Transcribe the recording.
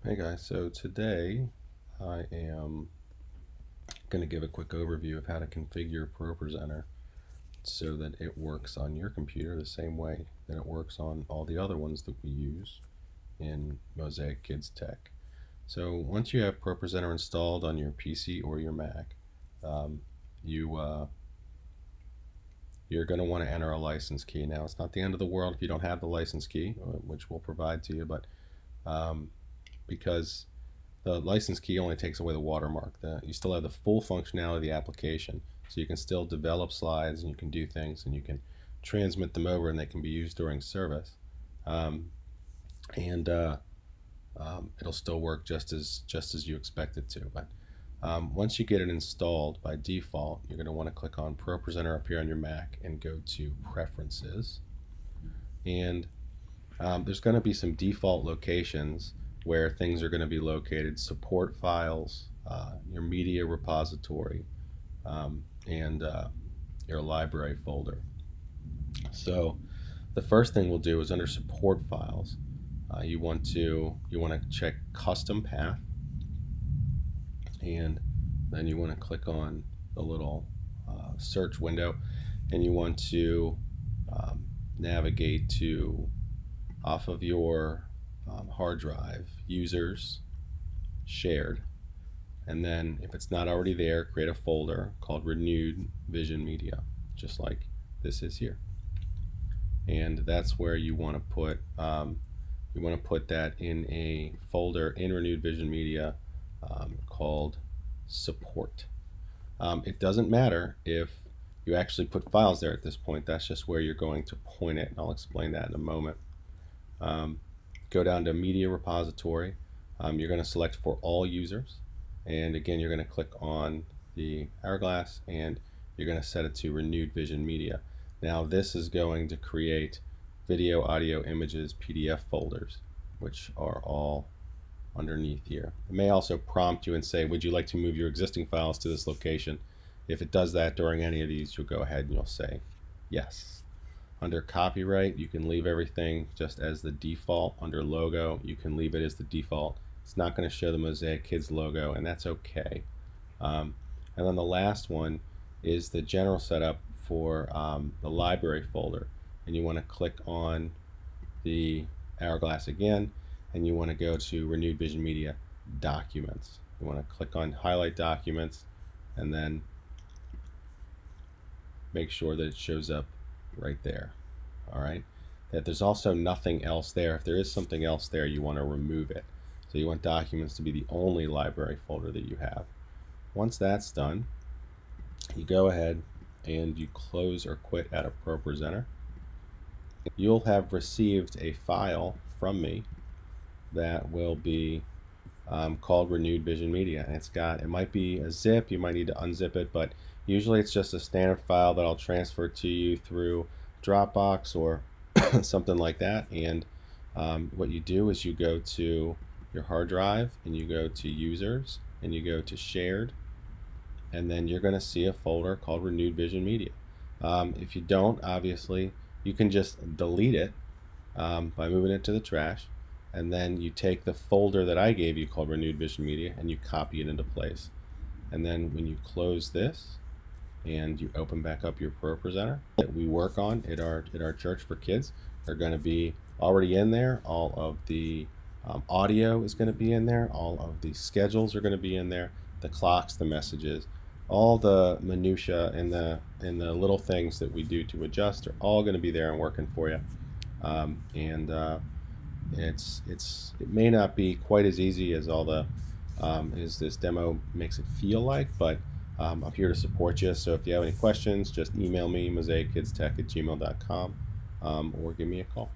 Hey guys, so today I am going to give a quick overview of how to configure ProPresenter so that it works on your computer the same way that it works on all the other ones that we use in Mosaic Kids Tech. So once you have ProPresenter installed on your PC or your Mac, um, you're going to want to enter a license key. Now, it's not the end of the world if you don't have the license key, which we'll provide to you, but um, because the license key only takes away the watermark. You still have the full functionality of the application, so you can still develop slides and you can do things and you can transmit them over and they can be used during service. Um, and It'll still work just as you expect it to. But once you get it installed, by default, you're going to want to click on ProPresenter up here on your Mac and go to Preferences. And there's going to be some default locations where things are going to be located: support files, your media repository, and your library folder. So the first thing we'll do is under support files, you want to check custom path, and then you want to click on the little search window, and you want to navigate to off of your hard drive, users, shared, and then if it's not already there, create a folder called renewed vision media, just like this is here. And that's where you want to put that in a folder in renewed vision media called support. It doesn't matter if you actually put files there at this point. That's just where you're going to point it, and I'll explain that in a moment. Go down to media repository. You're going to select for all users, and again you're going to click on the hourglass and you're going to set it to renewed vision media. Now this is going to create video, audio, images, PDF folders, which are all underneath here. It may also prompt you and say, would you like to move your existing files to this location? If it does that during any of these, you'll go ahead and you'll say yes. Under copyright, you can leave everything just as the default. Under logo, you can leave it as the default. It's not going to show the Mosaic Kids logo, and that's okay. And then the last one is the general setup for the library folder. And you want to click on the hourglass again, and you want to go to Renewed Vision Media Documents. You want to click on Highlight Documents, and then make sure that it shows up right there. All right, that there's also nothing else there. If there is something else there, you want to remove it. So you want Documents to be the only library folder that you have. Once that's done, you go ahead and you close or quit out of ProPresenter. You'll have received a file from me that will be called Renewed Vision Media, and it might be a zip. You might need to unzip it, but usually it's just a standard file that I'll transfer to you through Dropbox or something like that. And what you do is you go to your hard drive and you go to users and you go to shared, and then you're going to see a folder called Renewed Vision Media. If you don't, obviously you can just delete it by moving it to the trash, and then you take the folder that I gave you called Renewed Vision Media and you copy it into place. And then when you close this and you open back up your ProPresenter that we work on at our church for kids are going to be already in there. All of the audio is going to be in there. All of the schedules are going to be in there. The clocks, the messages, all the minutia and the little things that we do to adjust are all going to be there and working for you. It may not be quite as easy as all the as this demo makes it feel like, but I'm here to support you. So if you have any questions, just email me, mosaickidstech@gmail.com, or give me a call.